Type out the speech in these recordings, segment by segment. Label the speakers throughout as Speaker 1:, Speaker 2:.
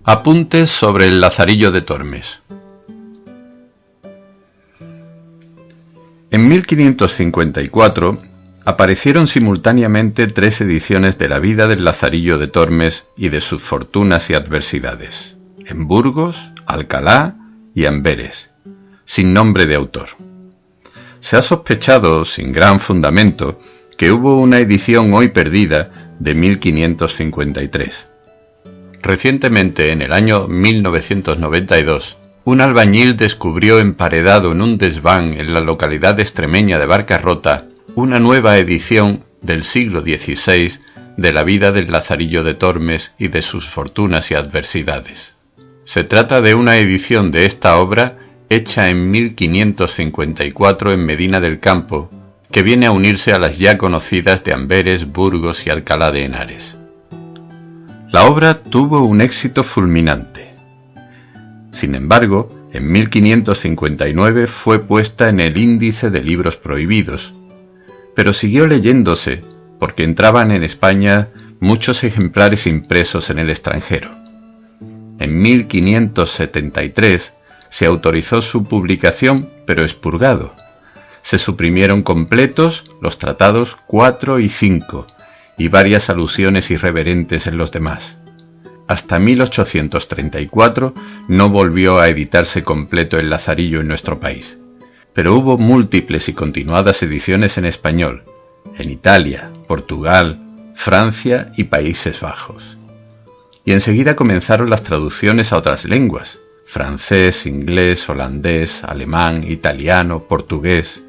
Speaker 1: Apuntes sobre el Lazarillo de Tormes. En 1554 aparecieron simultáneamente 3 ediciones de la vida del Lazarillo de Tormes y de sus fortunas y adversidades, en Burgos, Alcalá y Amberes, sin nombre de autor. Se ha sospechado, sin gran fundamento, que hubo una edición hoy perdida de 1553. Recientemente, en el año 1992, un albañil descubrió emparedado en un desván en la localidad extremeña de Barcarrota una nueva edición del siglo XVI de la vida del Lazarillo de Tormes y de sus fortunas y adversidades. Se trata de una edición de esta obra hecha en 1554 en Medina del Campo, que viene a unirse a las ya conocidas de Amberes, Burgos y Alcalá de Henares. La obra tuvo un éxito fulminante. Sin embargo, en 1559 fue puesta en el índice de libros prohibidos, pero siguió leyéndose porque entraban en España muchos ejemplares impresos en el extranjero. En 1573 se autorizó su publicación, pero expurgado. Se suprimieron completos los tratados 4 y 5, y varias alusiones irreverentes en los demás. Hasta 1834 no volvió a editarse completo el Lazarillo en nuestro país, pero hubo múltiples y continuadas ediciones en español, en Italia, Portugal, Francia y Países Bajos. Y enseguida comenzaron las traducciones a otras lenguas, francés, inglés, holandés, alemán, italiano, portugués.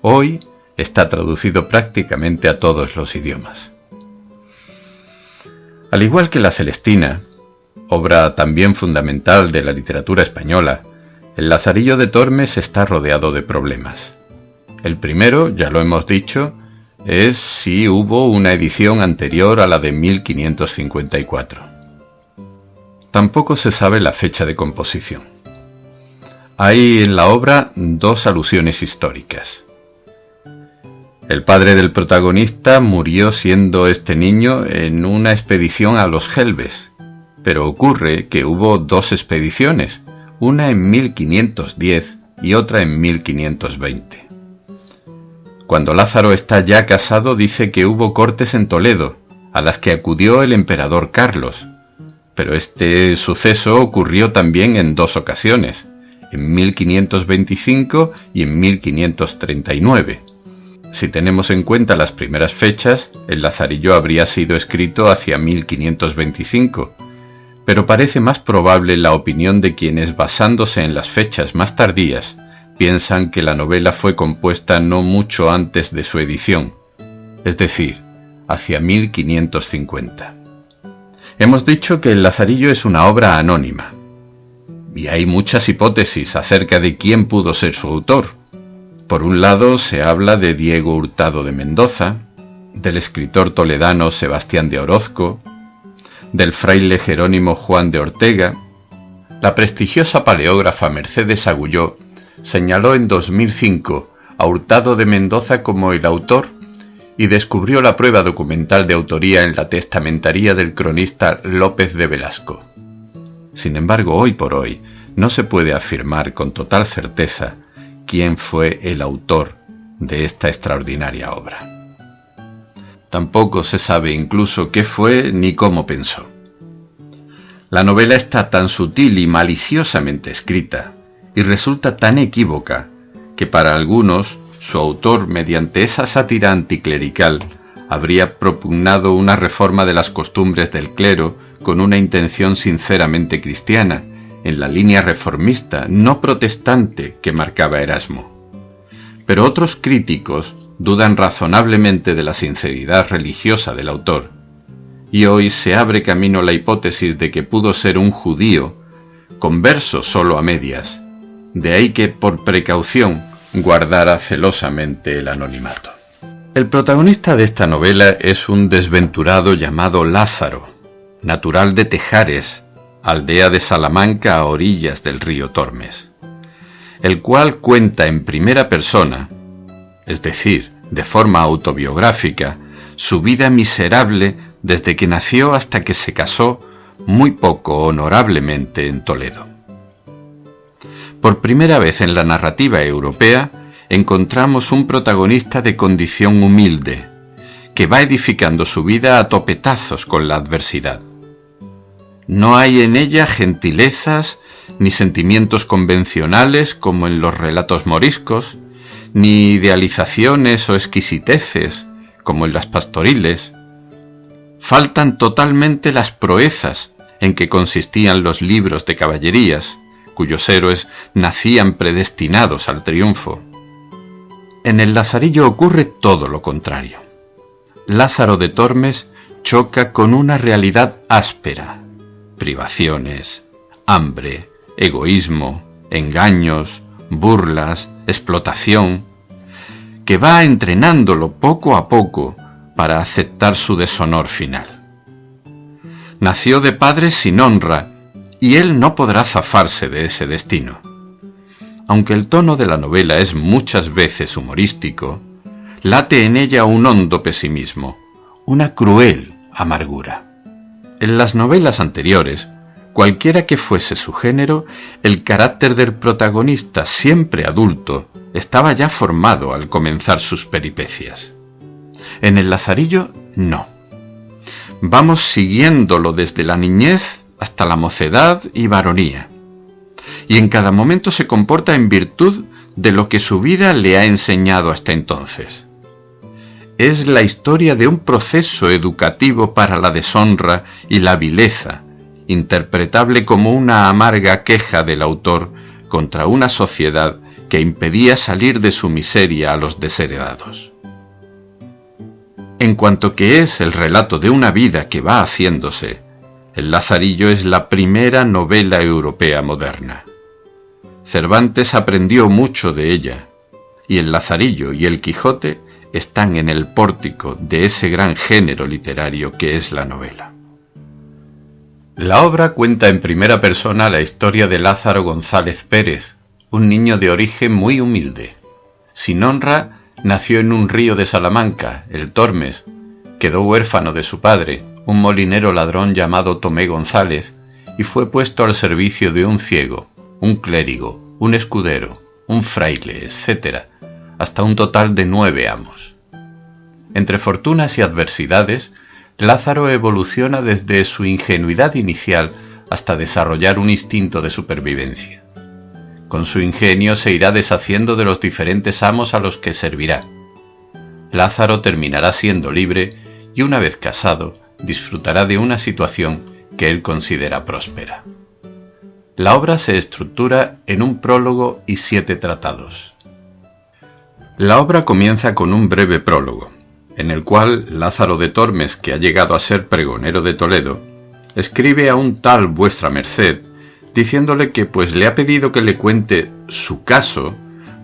Speaker 1: Hoy está traducido prácticamente a todos los idiomas. Al igual que la Celestina, obra también fundamental de la literatura española, el Lazarillo de Tormes está rodeado de problemas. El primero, ya lo hemos dicho, es si hubo una edición anterior a la de 1554. Tampoco se sabe la fecha de composición. Hay en la obra 2 alusiones históricas. El padre del protagonista murió siendo este niño en una expedición a los Gelbes, pero ocurre que hubo 2 expediciones, una en 1510 y otra en 1520. Cuando Lázaro está ya casado dice que hubo cortes en Toledo, a las que acudió el emperador Carlos, pero este suceso ocurrió también en 2 ocasiones, en 1525 y en 1539. Si tenemos en cuenta las primeras fechas, el Lazarillo habría sido escrito hacia 1525, pero parece más probable la opinión de quienes, basándose en las fechas más tardías, piensan que la novela fue compuesta no mucho antes de su edición, es decir, hacia 1550. Hemos dicho que el Lazarillo es una obra anónima, y hay muchas hipótesis acerca de quién pudo ser su autor. Por un lado se habla de Diego Hurtado de Mendoza, del escritor toledano Sebastián de Orozco, del fraile jerónimo Juan de Ortega. La prestigiosa paleógrafa Mercedes Agulló señaló en 2005 a Hurtado de Mendoza como el autor y descubrió la prueba documental de autoría en la testamentaría del cronista López de Velasco. Sin embargo, hoy por hoy no se puede afirmar con total certeza quién fue el autor de esta extraordinaria obra. Tampoco se sabe incluso qué fue ni cómo pensó. La novela está tan sutil y maliciosamente escrita y resulta tan equívoca que para algunos su autor, mediante esa sátira anticlerical, habría propugnado una reforma de las costumbres del clero con una intención sinceramente cristiana, en la línea reformista, no protestante, que marcaba Erasmo. Pero otros críticos dudan razonablemente de la sinceridad religiosa del autor, y hoy se abre camino la hipótesis de que pudo ser un judío, converso solo a medias, de ahí que, por precaución, guardara celosamente el anonimato. El protagonista de esta novela es un desventurado llamado Lázaro, natural de Tejares, aldea de Salamanca a orillas del río Tormes, el cual cuenta en primera persona, es decir, de forma autobiográfica, su vida miserable desde que nació hasta que se casó muy poco honorablemente en Toledo. Por primera vez en la narrativa europea encontramos un protagonista de condición humilde, que va edificando su vida a topetazos con la adversidad. No hay en ella gentilezas ni sentimientos convencionales como en los relatos moriscos, ni idealizaciones o exquisiteces como en las pastoriles. Faltan totalmente las proezas en que consistían los libros de caballerías, cuyos héroes nacían predestinados al triunfo. En el Lazarillo ocurre todo lo contrario. Lázaro de Tormes choca con una realidad áspera: privaciones, hambre, egoísmo, engaños, burlas, explotación, que va entrenándolo poco a poco para aceptar su deshonor final. Nació de padres sin honra y él no podrá zafarse de ese destino. Aunque el tono de la novela es muchas veces humorístico, late en ella un hondo pesimismo, una cruel amargura. En las novelas anteriores, cualquiera que fuese su género, el carácter del protagonista, siempre adulto, estaba ya formado al comenzar sus peripecias. En el Lazarillo, no. Vamos siguiéndolo desde la niñez hasta la mocedad y varonía, y en cada momento se comporta en virtud de lo que su vida le ha enseñado hasta entonces. Es la historia de un proceso educativo para la deshonra y la vileza, interpretable como una amarga queja del autor contra una sociedad que impedía salir de su miseria a los desheredados. En cuanto que es el relato de una vida que va haciéndose, El Lazarillo es la primera novela europea moderna. Cervantes aprendió mucho de ella, y El Lazarillo y El Quijote están en el pórtico de ese gran género literario que es la novela. La obra cuenta en primera persona la historia de Lázaro González Pérez, un niño de origen muy humilde. Sin honra, nació en un río de Salamanca, el Tormes, quedó huérfano de su padre, un molinero ladrón llamado Tomé González, y fue puesto al servicio de un ciego, un clérigo, un escudero, un fraile, etc., hasta un total de 9 amos. Entre fortunas y adversidades, Lázaro evoluciona desde su ingenuidad inicial hasta desarrollar un instinto de supervivencia. Con su ingenio se irá deshaciendo de los diferentes amos a los que servirá. Lázaro terminará siendo libre y, una vez casado, disfrutará de una situación que él considera próspera. La obra se estructura en un prólogo y 7 tratados. La obra comienza con un breve prólogo, en el cual Lázaro de Tormes, que ha llegado a ser pregonero de Toledo, escribe a un tal vuestra merced, diciéndole que pues le ha pedido que le cuente su caso,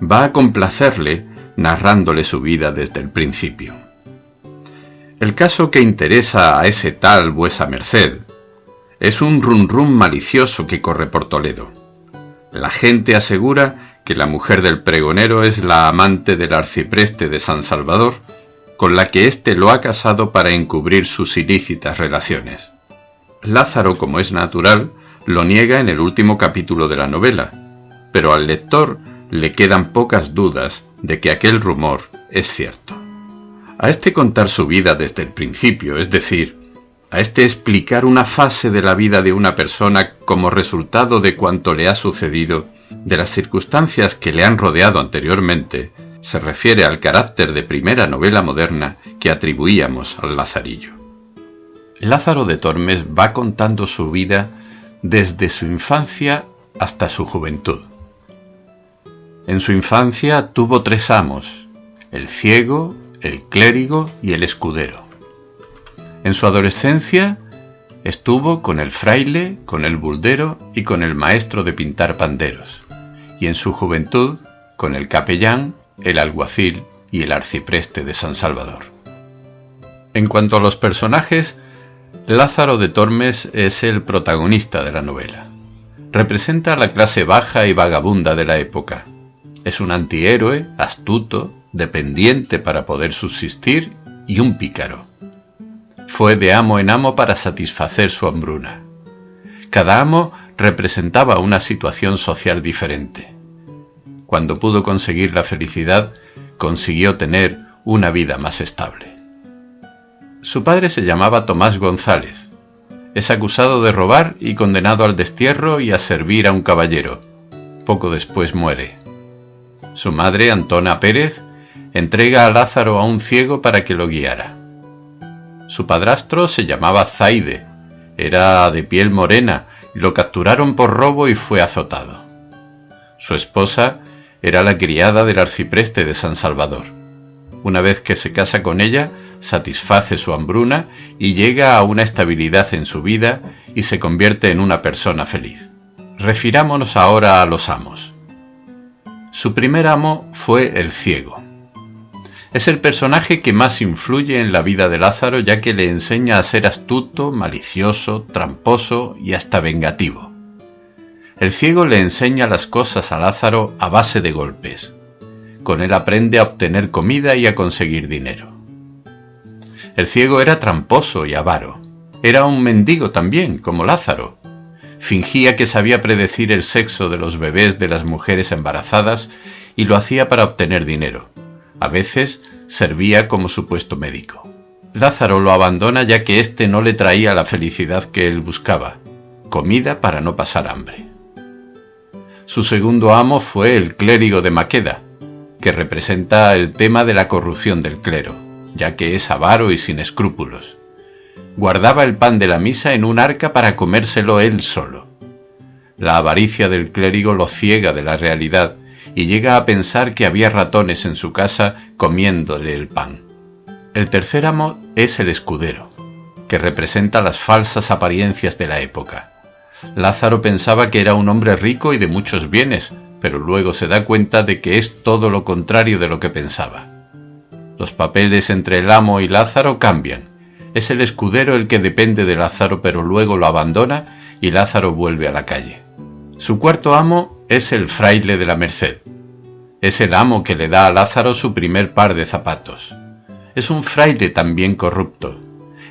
Speaker 1: va a complacerle narrándole su vida desde el principio. El caso que interesa a ese tal vuesa merced es un rum malicioso que corre por Toledo. La gente asegura que la mujer del pregonero es la amante del arcipreste de San Salvador, con la que éste lo ha casado para encubrir sus ilícitas relaciones. Lázaro, como es natural, lo niega en el último capítulo de la novela, pero al lector le quedan pocas dudas de que aquel rumor es cierto. A este contar su vida desde el principio, es decir, a este explicar una fase de la vida de una persona como resultado de cuanto le ha sucedido, de las circunstancias que le han rodeado anteriormente, se refiere al carácter de primera novela moderna que atribuíamos al Lazarillo. Lázaro de Tormes va contando su vida desde su infancia hasta su juventud. En su infancia tuvo 3 amos, el ciego, el clérigo y el escudero. En su adolescencia estuvo con el fraile, con el buldero y con el maestro de pintar panderos, y en su juventud con el capellán, el alguacil y el arcipreste de San Salvador. En cuanto a los personajes, Lázaro de Tormes es el protagonista de la novela. Representa a la clase baja y vagabunda de la época. Es un antihéroe, astuto, dependiente para poder subsistir y un pícaro. Fue de amo en amo para satisfacer su hambruna. Cada amo representaba una situación social diferente. Cuando pudo conseguir la felicidad, consiguió tener una vida más estable. Su padre se llamaba Tomás González. Es acusado de robar y condenado al destierro y a servir a un caballero. Poco después muere. Su madre, Antona Pérez, entrega a Lázaro a un ciego para que lo guiara. Su padrastro se llamaba Zaide, era de piel morena, y lo capturaron por robo y fue azotado. Su esposa era la criada del arcipreste de San Salvador. Una vez que se casa con ella, satisface su hambruna y llega a una estabilidad en su vida y se convierte en una persona feliz. Refirámonos ahora a los amos. Su primer amo fue el ciego. Es el personaje que más influye en la vida de Lázaro, ya que le enseña a ser astuto, malicioso, tramposo y hasta vengativo. El ciego le enseña las cosas a Lázaro a base de golpes. Con él aprende a obtener comida y a conseguir dinero. El ciego era tramposo y avaro. Era un mendigo también, como Lázaro. Fingía que sabía predecir el sexo de los bebés de las mujeres embarazadas y lo hacía para obtener dinero. A veces servía como supuesto médico. Lázaro lo abandona ya que éste no le traía la felicidad que él buscaba, comida para no pasar hambre. Su segundo amo fue el clérigo de Maqueda, que representa el tema de la corrupción del clero, ya que es avaro y sin escrúpulos. Guardaba el pan de la misa en un arca para comérselo él solo. La avaricia del clérigo lo ciega de la realidad y llega a pensar que había ratones en su casa comiéndole el pan. El tercer amo es el escudero, que representa las falsas apariencias de la época. Lázaro pensaba que era un hombre rico y de muchos bienes, pero luego se da cuenta de que es todo lo contrario de lo que pensaba. Los papeles entre el amo y Lázaro cambian. Es el escudero el que depende de Lázaro, pero luego lo abandona y Lázaro vuelve a la calle. Su cuarto amo es el fraile de la Merced. Es el amo que le da a Lázaro su primer par de zapatos. Es un fraile también corrupto.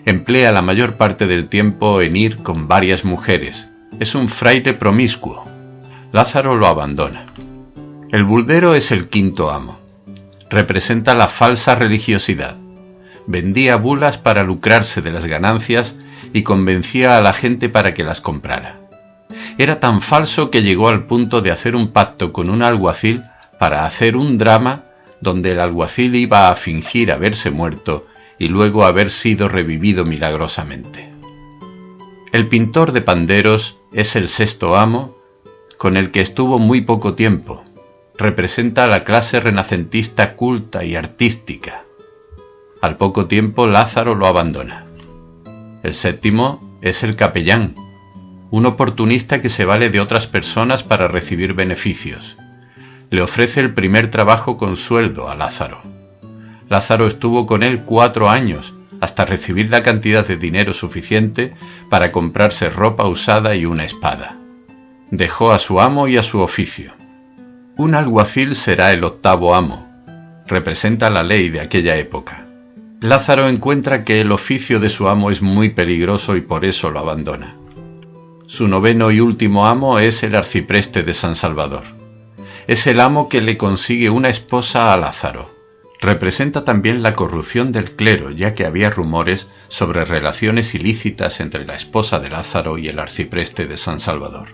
Speaker 1: Emplea la mayor parte del tiempo en ir con varias mujeres. Es un fraile promiscuo. Lázaro lo abandona. El burdero es el quinto amo. Representa la falsa religiosidad. Vendía bulas para lucrarse de las ganancias y convencía a la gente para que las comprara. Era tan falso que llegó al punto de hacer un pacto con un alguacil para hacer un drama donde el alguacil iba a fingir haberse muerto y luego haber sido revivido milagrosamente. El pintor de panderos es el sexto amo, con el que estuvo muy poco tiempo. Representa a la clase renacentista culta y artística. Al poco tiempo Lázaro lo abandona. El séptimo es el capellán, un oportunista que se vale de otras personas para recibir beneficios. Le ofrece el primer trabajo con sueldo a Lázaro. Lázaro estuvo con él 4 años, hasta recibir la cantidad de dinero suficiente para comprarse ropa usada y una espada. Dejó a su amo y a su oficio. Un alguacil será el octavo amo. Representa la ley de aquella época. Lázaro encuentra que el oficio de su amo es muy peligroso y por eso lo abandona. Su noveno y último amo es el arcipreste de San Salvador. Es el amo que le consigue una esposa a Lázaro. Representa también la corrupción del clero, ya que había rumores sobre relaciones ilícitas entre la esposa de Lázaro y el arcipreste de San Salvador.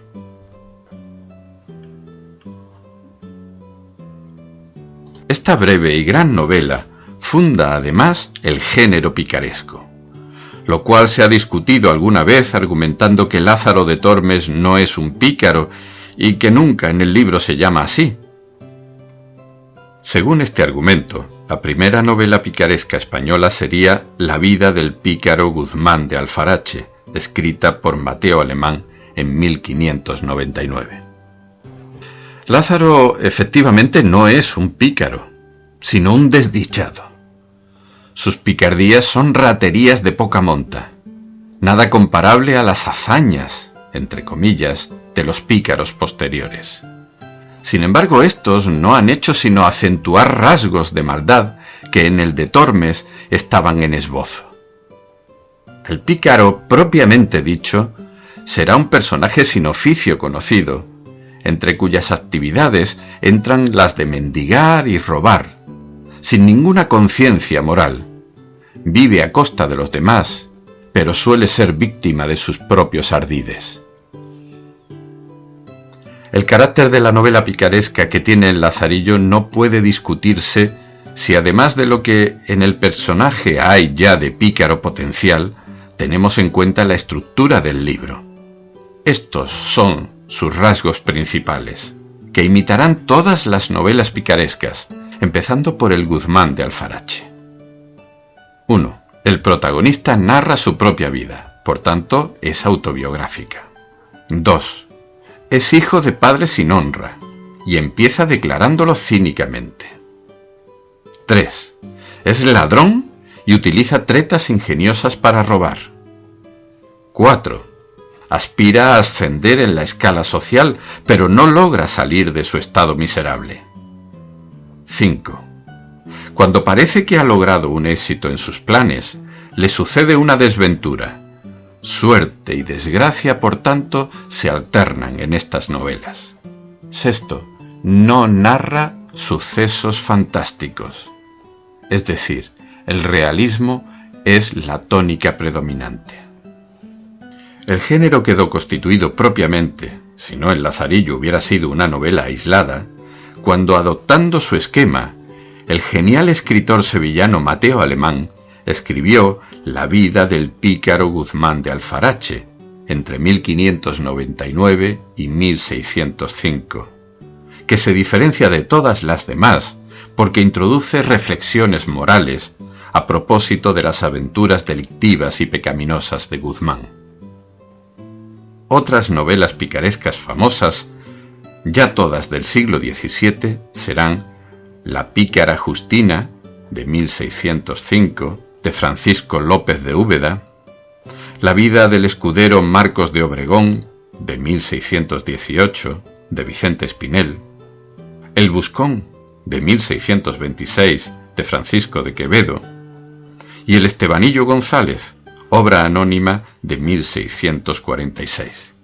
Speaker 1: Esta breve y gran novela funda además el género picaresco, lo cual se ha discutido alguna vez argumentando que Lázaro de Tormes no es un pícaro y que nunca en el libro se llama así. Según este argumento, la primera novela picaresca española sería La vida del pícaro Guzmán de Alfarache, escrita por Mateo Alemán en 1599. Lázaro efectivamente no es un pícaro, sino un desdichado. Sus picardías son raterías de poca monta, nada comparable a las hazañas, entre comillas, de los pícaros posteriores. Sin embargo, estos no han hecho sino acentuar rasgos de maldad que en el de Tormes estaban en esbozo. El pícaro, propiamente dicho, será un personaje sin oficio conocido, entre cuyas actividades entran las de mendigar y robar, sin ninguna conciencia moral. Vive a costa de los demás, pero suele ser víctima de sus propios ardides. El carácter de la novela picaresca que tiene el Lazarillo no puede discutirse si además de lo que en el personaje hay ya de pícaro potencial, tenemos en cuenta la estructura del libro. Estos son sus rasgos principales, que imitarán todas las novelas picarescas, empezando por el Guzmán de Alfarache. 1. El protagonista narra su propia vida, por tanto es autobiográfica. 2. Es hijo de padre sin honra, y empieza declarándolo cínicamente. 3. Es ladrón y utiliza tretas ingeniosas para robar. 4. Aspira a ascender en la escala social, pero no logra salir de su estado miserable. 5. Cuando parece que ha logrado un éxito en sus planes, le sucede una desventura. Suerte y desgracia, por tanto, se alternan en estas novelas. 6. No narra sucesos fantásticos. Es decir, el realismo es la tónica predominante. El género quedó constituido propiamente, si no el Lazarillo hubiera sido una novela aislada, cuando adoptando su esquema, el genial escritor sevillano Mateo Alemán escribió La vida del pícaro Guzmán de Alfarache, entre 1599 y 1605, que se diferencia de todas las demás porque introduce reflexiones morales a propósito de las aventuras delictivas y pecaminosas de Guzmán. Otras novelas picarescas famosas, ya todas del siglo XVII, serán La pícara Justina, de 1605, de Francisco López de Úbeda, La vida del escudero Marcos de Obregón, de 1618, de Vicente Espinel, El Buscón, de 1626, de Francisco de Quevedo, y El Estebanillo González, obra anónima de 1646.